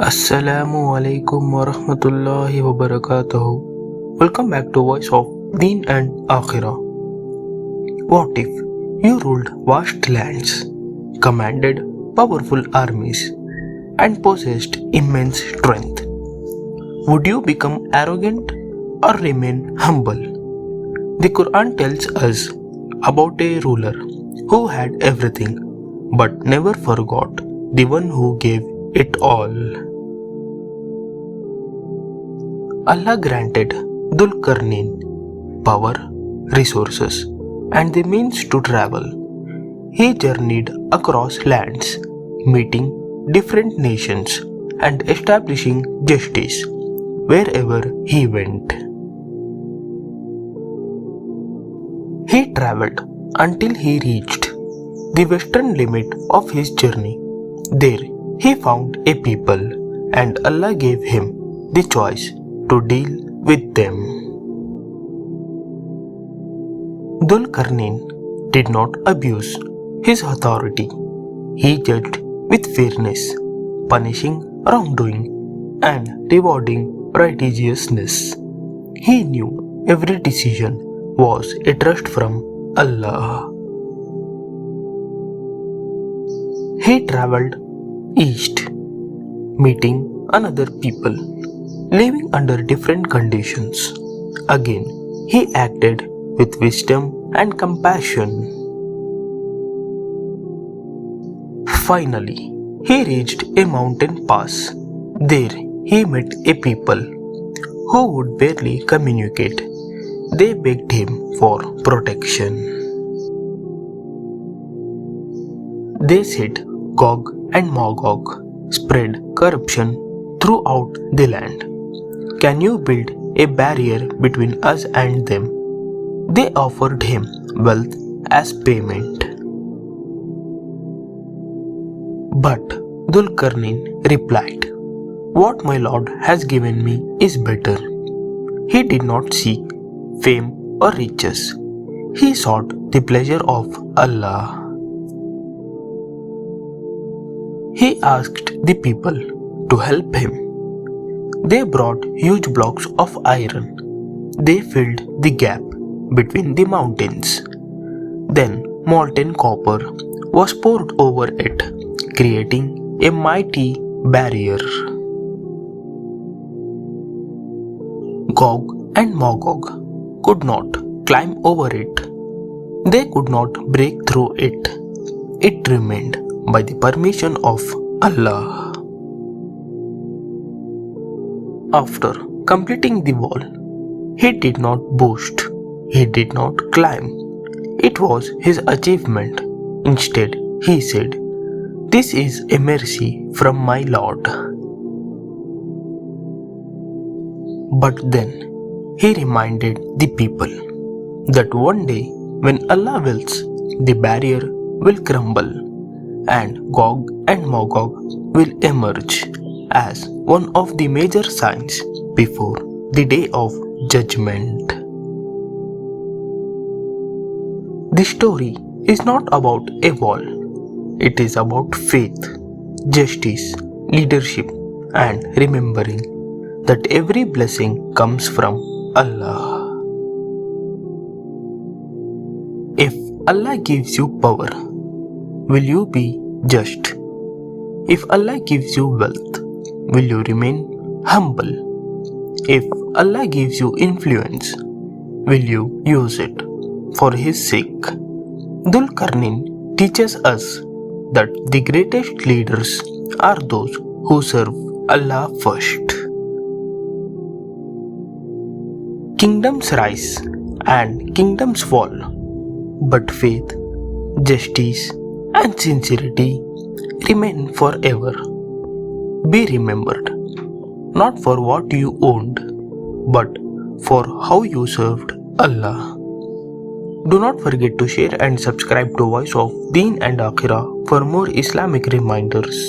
Assalamu alaikum wa rahmatullahi wa barakatuhu. Welcome back to Voice of Deen-Ākhira. What if you ruled vast lands, commanded powerful armies, and possessed immense strength? Would you become arrogant or remain humble? The Quran tells us about a ruler who had everything but never forgot the one who gave it all. Allah granted Dhul-Qarnayn power, resources, and the means to travel. He journeyed across lands, meeting different nations and establishing justice wherever he went. He traveled until he reached the western limit of his journey. There he found a people, and Allah gave him the choice to deal with them. Dhul-Qarnayn did not abuse his authority. He judged with fairness, punishing wrongdoing and rewarding righteousness. He knew every decision was a trust from Allah. He traveled east, meeting another people, living under different conditions. Again, he acted with wisdom and compassion. Finally, he reached a mountain pass. There, he met a people who would barely communicate. They begged him for protection. They said Gog and Magog spread corruption throughout the land. Can you build a barrier between us and them? They offered him wealth as payment. But Dhul-Qarnayn replied, "What my Lord has given me is better." He did not seek fame or riches. He sought the pleasure of Allah. He asked the people to help him. They brought huge blocks of iron. They filled the gap between the mountains. Then molten copper was poured over it, creating a mighty barrier. Gog and Magog could not climb over it. They could not break through it. It remained by the permission of Allah. After completing the wall, he did not boast. He did not climb. It was his achievement. Instead, he said, "This is a mercy from my Lord." But then he reminded the people that one day when Allah wills, the barrier will crumble and Gog and Magog will emerge as one of the major signs before the day of judgment. The story is not about a wall. It is about faith, justice, leadership, and remembering that every blessing comes from Allah. If Allah gives you power, will you be just? If Allah gives you wealth, will you remain humble? If Allah gives you influence, will you use it for His sake? Dhul-Qarnayn teaches us that the greatest leaders are those who serve Allah first. Kingdoms rise and kingdoms fall, but faith, justice, and sincerity remain forever. Be remembered, not for what you owned, but for how you served Allah. Do not forget to share and subscribe to Voice of Deen-Ākhira for more Islamic reminders.